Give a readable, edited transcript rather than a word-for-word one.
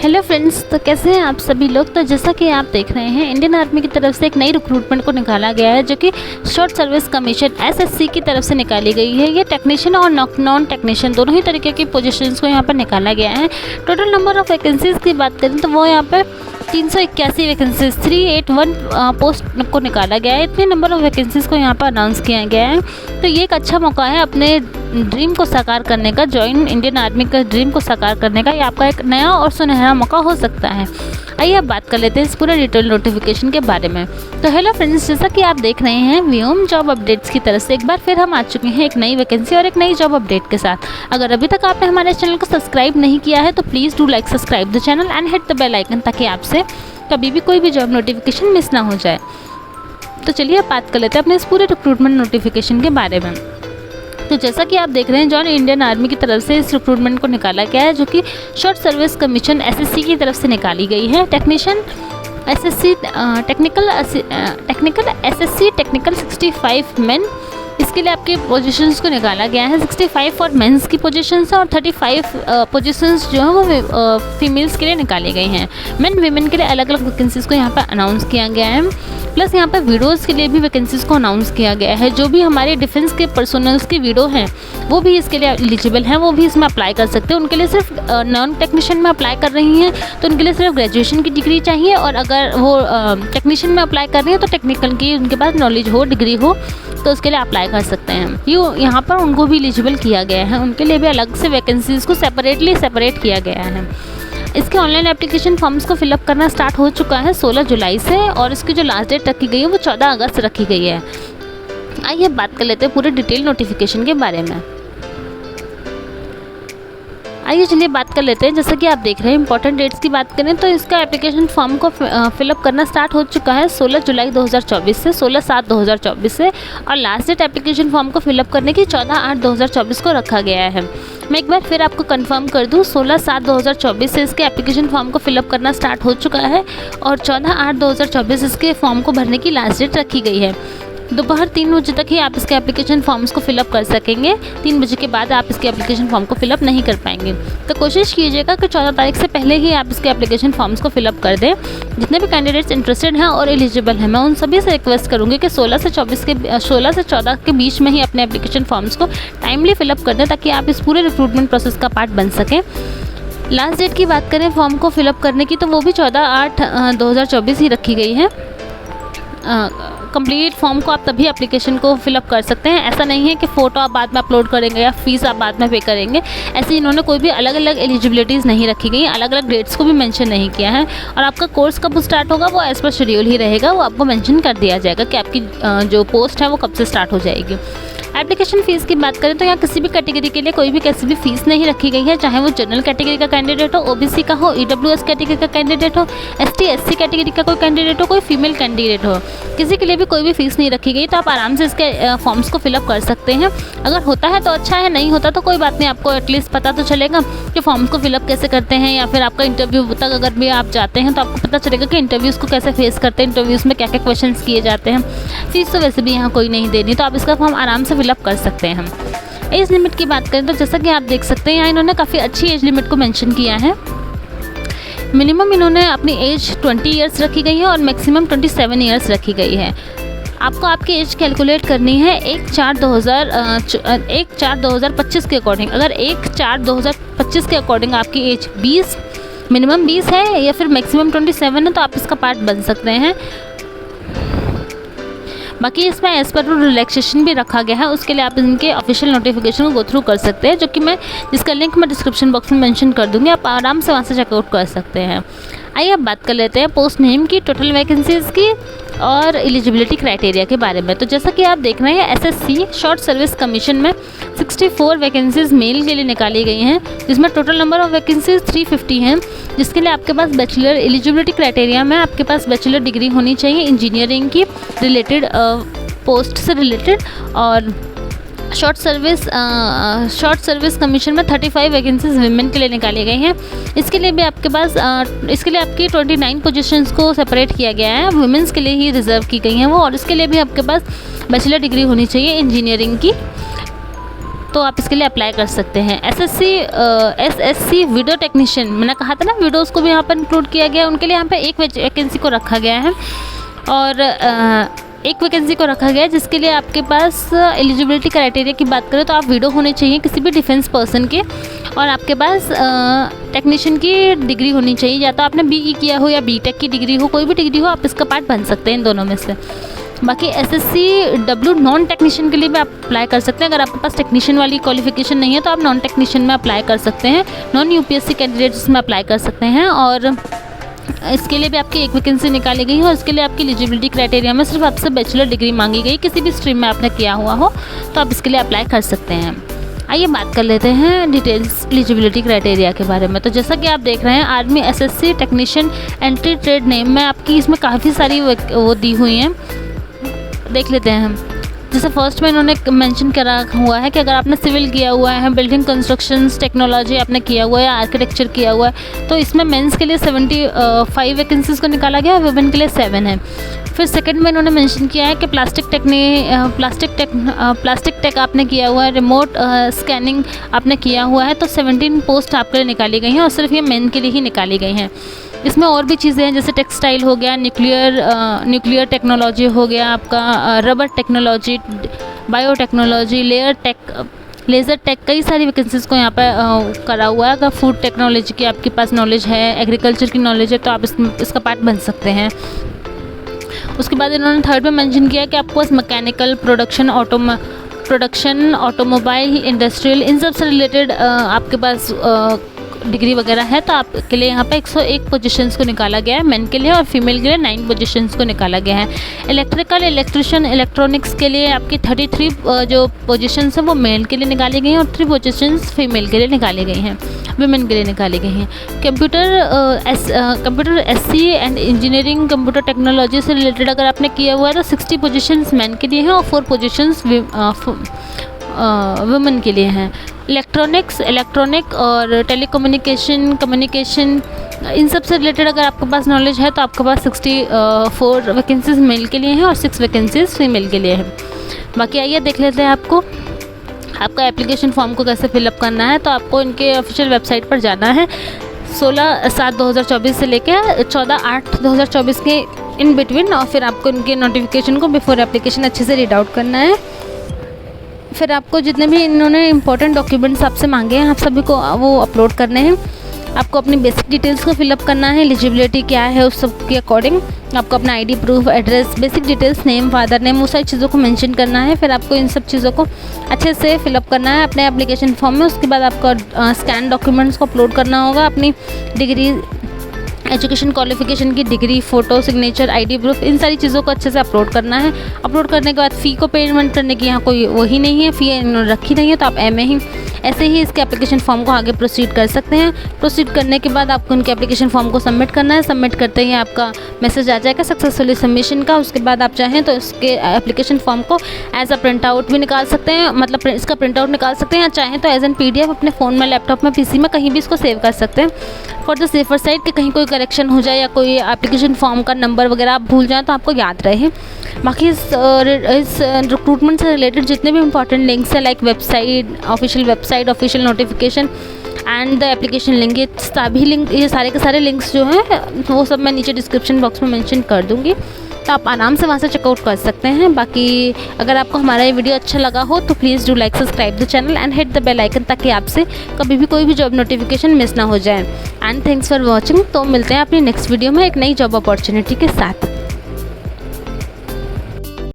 Hello friends, तो कैसे हैं आप सभी लोग। तो जैसा कि आप देख रहे हैं, इंडियन आर्मी की तरफ से एक नई रिक्रूटमेंट को निकाला गया है, जो कि शॉर्ट सर्विस कमीशन एसएससी की तरफ से निकाली गई है। ये टेक्नीशियन और नॉन टेक्नीशियन दोनों ही तरीके की पोजीशंस को यहाँ पर निकाला गया है। टोटल नंबर ऑफ वैकेंसीज़ की बात करें तो वो यहाँ पर 381 वैकेंसीज 381 पोस्ट को निकाला गया है। इतने नंबर ऑफ वैकेंसीज़ को यहाँ पर अनाउंस किया गया है। तो ये एक अच्छा मौका है अपने ड्रीम को साकार करने का, जॉइन इंडियन आर्मी का ड्रीम को साकार करने का। ये आपका एक नया और सुनहरा मौका हो सकता है। आइए अब बात कर लेते हैं इस पूरे डिटेल नोटिफिकेशन के बारे में। तो हेलो फ्रेंड्स, जैसा कि आप देख रहे हैं, व्योम जॉब अपडेट्स की तरफ से एक बार फिर हम आ चुके हैं एक नई वैकेंसी और एक नई जॉब अपडेट के साथ। अगर अभी तक आपने हमारे चैनल को सब्सक्राइब नहीं किया है तो please do like subscribe the channel and hit the bell icon, ताकि आपसे कभी भी कोई भी जॉब नोटिफिकेशन मिस ना हो जाए। तो चलिए अब बात कर लेते हैं अपने इस पूरे रिक्रूटमेंट नोटिफिकेशन के बारे में। तो जैसा कि आप देख रहे हैं, जॉइन इंडियन आर्मी की तरफ से इस रिक्रूटमेंट को निकाला गया है, जो कि शॉर्ट सर्विस कमीशन एसएससी की तरफ से निकाली गई है। Technician SSC technical SSC technical 65 main, इसके लिए आपके पोजीशंस को निकाला गया है। 65 फॉर मेंस की पोजीशंस और 35 पोजीशंस जो है वो फीमेल्स के लिए निकाली गई हैं। मेन वीमेन के लिए अलग अलग वैकेंसीज़ को यहाँ पर अनाउंस किया गया है। प्लस यहाँ पर वीडोज़ के लिए भी वैकेंसीज़ को अनाउंस किया गया है। जो भी हमारे डिफेंस के पर्सनल्स की वीडो हैं वो भी इसके लिए एलिजिबल हैं, वो भी इसमें अप्लाई कर सकते हैं। उनके लिए सिर्फ नॉन टेक्नीशियन में अप्लाई कर रही हैं तो उनके लिए सिर्फ ग्रेजुएशन की डिग्री चाहिए, और अगर वो टेक्नीशियन में अप्लाई कर रही हैं तो टेक्निकल की उनके पास नॉलेज हो, डिग्री हो, तो उसके लिए अप्लाई कर सकते हैं। यहाँ पर उनको भी एलिजिबल किया गया है। उनके लिए भी अलग से वैकेंसीज़ को सेपरेट किया गया है। इसके ऑनलाइन एप्लीकेशन फॉर्म्स को फिलअप करना स्टार्ट हो चुका है 16 जुलाई से, और इसकी जो लास्ट डेट रखी गई है वो 14 अगस्त रखी गई है। आइए बात कर लेते हैं पूरे डिटेल नोटिफिकेशन के बारे में। आइए चलिए बात कर लेते हैं। जैसा कि आप देख रहे हैं, इंपॉर्टेंट डेट्स की बात करें तो इसका एप्लीकेशन फॉर्म को फिलअप करना स्टार्ट हो चुका है 16 जुलाई 2024 से, 16/7/2024 से, और लास्ट डेट एप्लीकेशन फॉर्म को फिलअप करने की 14/8/2024 को रखा गया है। मैं एक बार फिर आपको कंफर्म कर दूं, 16/7/2024 से इसके एप्लीकेशन फॉर्म को फिलअप करना स्टार्ट हो चुका है, और 14/8/2024 इसके फॉर्म को भरने की लास्ट डेट रखी गई है। दोपहर 3 बजे तक ही आप इसके एप्लीकेशन फॉर्म्स को फिलअप कर सकेंगे। 3 बजे के बाद आप इसके एप्लीकेशन फॉर्म को फिलअप नहीं कर पाएंगे। तो कोशिश कीजिएगा कि 14 तारीख से पहले ही आप इसके एप्लीकेशन फॉर्म्स को फिलअप कर दें। जितने भी कैंडिडेट्स इंटरेस्टेड हैं और एलिजिबल हैं, मैं उन सभी से रिक्वेस्ट करूँगी कि 16 से 14 के बीच में ही अपने एप्लीकेशन फॉर्म्स को टाइमली फिलअप कर दें, ताकि आप इस पूरे रिक्रूटमेंट प्रोसेस का पार्ट बन सकें। लास्ट डेट की बात करें फॉर्म को फिलअप करने की, तो वो भी 14/8/2024 ही रखी गई है। कंप्लीट फॉर्म को आप तभी एप्लीकेशन को फिलअप कर सकते हैं। ऐसा नहीं है कि फ़ोटो आप बाद में अपलोड करेंगे या फीस आप बाद में पे करेंगे। ऐसे इन्होंने कोई भी अलग अलग एलिजिबिलिटीज़ नहीं रखी गई, अलग अलग डेट्स को भी मेंशन नहीं किया है। और आपका कोर्स कब स्टार्ट होगा वो एज़ पर शेड्यूल ही रहेगा, वो आपको मेंशन कर दिया जाएगा कि आपकी जो पोस्ट है वो कब से स्टार्ट हो जाएगी। एप्लीकेशन फ़ीस की बात करें तो यहाँ किसी भी कैटेगरी के लिए कोई भी कैसी भी फ़ीस नहीं रखी गई है, चाहे वो जनरल कैटेगरी का कैंडिडेट हो, ओबीसी का हो, ईडब्ल्यूएस कैटेगरी का कैंडिडेट हो, एसटी एससी कैटेगरी का कोई कैंडिडेट हो, कोई फीमेल कैंडिडेट हो, किसी के लिए भी कोई भी फ़ीस नहीं रखी गई। तो आप आराम से इसके फॉर्म्स को फिलअप कर सकते हैं। अगर होता है तो अच्छा है, नहीं होता तो कोई बात नहीं, आपको एटलीस्ट पता तो चलेगा कि फॉर्म्स को फिलअप कैसे करते हैं, या फिर आपका इंटरव्यू तक अगर भी आप जाते हैं तो आपको पता चलेगा कि इंटरव्यूज़ को कैसे फेस करते हैं, इंटरव्यूज़ में क्या क्या क्वेश्चन किए जाते हैं। फीस तो वैसे भी यहाँ कोई नहीं देनी, तो आप इसका फॉर्म आराम से फिलअप कर सकते हैं। एज लिमिट की बात करें तो जैसा कि आप देख सकते हैं, यहाँ इन्होंने काफ़ी अच्छी एज लिमिट को मेंशन किया है। मिनिमम इन्होंने अपनी एज 20 ईयर्स रखी गई है और मैक्सिमम 27 ईयर्स रखी गई है। आपको आपकी एज कैलकुलेट करनी है 1/4/2025 के अकॉर्डिंग। अगर 1/4/2025 के अकॉर्डिंग आपकी एज 20 मिनिमम 20 है या फिर मैक्सिमम 27 है, तो आप इसका पार्ट बन सकते हैं। बाकी इसमें एज पर रिलैक्सेशन भी रखा गया है, उसके लिए आप इनके ऑफिशियल नोटिफिकेशन को गो थ्रू कर सकते हैं, जो कि जिसका लिंक मैं डिस्क्रिप्शन बॉक्स में मेंशन कर दूंगी। आप आराम से वहाँ से चेकआउट कर सकते हैं। आइए अब बात कर लेते हैं पोस्ट नेम की, टोटल वैकेंसीज़ की और एलिजिबिलिटी क्राइटेरिया के बारे में। तो जैसा कि आप देख रहे हैं, एसएससी शॉर्ट सर्विस कमीशन में 64 वैकेंसीज़ मेल के लिए निकाली गई हैं, जिसमें टोटल नंबर ऑफ वैकेंसीज़ 350 हैं, जिसके लिए आपके पास बैचलर एलिजिबिलिटी क्राइटेरिया में आपके पास बैचलर डिग्री होनी चाहिए इंजीनियरिंग की रिलेटेड पोस्ट से रिलेटेड। और शॉर्ट सर्विस कमीशन में 35 वैकेंसीज विमेन के लिए निकाली गई हैं। इसके लिए आपकी 29 पोजीशंस को सेपरेट किया गया है, वुमेंस के लिए ही रिजर्व की गई हैं वो, और इसके लिए भी आपके पास बैचलर डिग्री होनी चाहिए इंजीनियरिंग की। तो आप इसके लिए अप्लाई कर सकते हैं। एसएससी वीडियो टेक्नीशियन, मैंने कहा था ना वीडियोज़ को भी यहाँ पर इंक्लूड किया गया है, उनके लिए यहाँ पर एक वैकेंसी को रखा गया है और एक वैकेंसी को रखा गया है जिसके लिए आपके पास एलिजिबिलिटी क्राइटेरिया की बात करें तो आप वीडियो होने चाहिए किसी भी डिफेंस पर्सन के, और आपके पास टेक्नीशियन की डिग्री होनी चाहिए, या तो आपने बीई किया हो या बीटेक की डिग्री हो, कोई भी डिग्री हो आप इसका पार्ट बन सकते हैं इन दोनों में से। बाकी SSCW नॉन टेक्नीशियन के लिए भी आप अप्लाई कर सकते हैं। अगर आपके पास टेक्नीशियन वाली क्वालिफिकेशन नहीं है तो आप नॉन टेक्नीशियन में अप्लाई कर सकते हैं, नॉन UPSC कैंडिडेट्स में अप्लाई कर सकते हैं, और इसके लिए भी आपकी एक वैकेंसी निकाली गई है और इसके लिए आपकी एलिजिबिलिटी क्राइटेरिया में सिर्फ आपसे बैचलर डिग्री मांगी गई, किसी भी स्ट्रीम में आपने किया हुआ हो तो आप इसके लिए अप्लाई कर सकते हैं। आइए बात कर लेते हैं डिटेल्स एलिजिबिलिटी क्राइटेरिया के बारे में। तो जैसा कि आप देख रहे हैं army SSC technician entry trade name में आपकी इसमें काफ़ी सारी वो दी हुई हैं, देख लेते हैं हम। जैसे फर्स्ट में इन्होंने मेंशन करा हुआ है कि अगर आपने सिविल किया हुआ है, बिल्डिंग कंस्ट्रक्शंस टेक्नोलॉजी आपने किया हुआ है या आर्किटेक्चर किया हुआ है तो इसमें मेंस के लिए 75 वैकेंसीज़ को निकाला गया और वुमेन के लिए 7 है। फिर सेकंड में इन्होंने मेंशन किया है कि प्लास्टिक टेक आपने किया हुआ है, रिमोट स्कैनिंग आपने किया हुआ है तो 17 पोस्ट आपके लिए निकाली गई हैं और सिर्फ ये मेन के लिए ही निकाली गई हैं। इसमें और भी चीज़ें हैं जैसे टेक्सटाइल हो गया, न्यूक्लियर टेक्नोलॉजी हो गया, आपका rubber technology, biotechnology, laser tech, कई सारी वैकेंसीज़ को यहाँ पर करा हुआ है। अगर फूड टेक्नोलॉजी की आपके पास नॉलेज है, एग्रीकल्चर की नॉलेज है तो आप इसका पार्ट बन सकते हैं। उसके बाद इन्होंने थर्ड में मेंशन किया कि आपको मैकेनिकल, प्रोडक्शन, ऑटोमोबाइल, इंडस्ट्रियल, इन सब से रिलेटेड आपके पास डिग्री वगैरह है तो आपके लिए यहाँ पे 101 पोजीशंस को निकाला गया है मेन के लिए, और फीमेल के लिए 9 पोजीशंस को निकाला गया है। इलेक्ट्रिकल, इलेक्ट्रिशियन, इलेक्ट्रॉनिक्स के लिए आपकी 33 जो पोजीशंस हैं वो मेल के लिए निकाली गई हैं और 3 पोजीशंस फीमेल के लिए निकाली गई हैं, वुमेन के लिए निकाली गई हैं। Computer SC and engineering computer technology से रिलेटेड अगर आपने किया हुआ है तो 60 पोजीशंस मेन के लिए हैं और 4 पोजीशंस वुमेन के लिए हैं। इलेक्ट्रॉनिक और कम्युनिकेशन इन सब से रिलेटेड अगर आपके पास नॉलेज है तो आपके पास 64 वैकेंसीज मेल के लिए हैं और 6 वैकेंसीज फीमेल के लिए हैं। बाकी आइए देख लेते हैं आपका एप्लीकेशन फॉर्म को कैसे फिलअप करना है। तो आपको इनके ऑफिशियल वेबसाइट पर जाना है 16/7/2024 से लेकर 14/8/2024 के इन बिटवीन, और फिर आपको इनके नोटिफिकेशन को बिफोर एप्लीकेशन अच्छे से रीड आउट करना है। फिर आपको जितने भी इन्होंने इंपॉर्टेंट डॉक्यूमेंट्स आपसे मांगे हैं आप सभी को वो अपलोड करने हैं। आपको अपनी बेसिक डिटेल्स को फिलअप करना है, एलिजिबिलिटी क्या है उस सब के अकॉर्डिंग आपको अपना ID proof, address, basic details, name, father name, वो सारी चीज़ों को मेंशन करना है। फिर आपको इन सब चीज़ों को अच्छे से फिलअप करना है अपने एप्लीकेशन फॉर्म में। उसके बाद आपको स्कैन डॉक्यूमेंट्स को अपलोड करना होगा, अपनी डिग्री, एजुकेशन क्वालिफिकेशन की degree, photo, signature, ID proof, इन सारी चीज़ों को अच्छे से अपलोड करना है। अपलोड करने के बाद फ़ी को पेमेंट करने की यहाँ कोई वही नहीं है, फ़ी इन्होंने रखी नहीं है तो आप ऐसे ही इसके एप्लीकेशन फॉर्म को आगे प्रोसीड कर सकते हैं। प्रोसीड करने के बाद आपको उनके एप्लीकेशन फॉर्म को सबमिट करना है। सबमिट करते ही आपका मैसेज आ जाएगा सक्सेसफुली सबमिशन का। उसके बाद आप चाहें तो इसके एप्लीकेशन फॉर्म को एज अ प्रिंट आउट भी निकाल सकते हैं, मतलब इसका प्रिंट आउट निकाल सकते हैं, या चाहें तो एज एन PDF अपने फ़ोन में, लैपटॉप में, PC में कहीं भी इसको सेव कर सकते हैं फॉर द सेफर साइड कि कहीं कोई करेक्शन हो जाए या कोई एप्लीकेशन फॉर्म का नंबर वगैरह आप भूल जाएं तो आपको याद रहे। बाकी इस रिक्रूटमेंट से रिलेटेड जितने भी इंपॉर्टेंट लिंक्स हैं like website, official notification and the application link, ये सभी लिंक, ये सारे के सारे लिंक्स जो हैं वो सब मैं नीचे डिस्क्रिप्शन बॉक्स में मेंशन कर दूँगी तो आप आराम से वहाँ से चेकआउट कर सकते हैं। बाकी अगर आपको हमारा ये वीडियो अच्छा लगा हो तो please do like, subscribe the channel and hit the bell icon ताकि आपसे कभी भी कोई भी जॉब नोटिफिकेशन मिस ना हो जाए। And thanks for watching. तो मिलते हैं अपनी नेक्स्ट वीडियो में एक नई जॉब अपॉर्चुनिटी के साथ।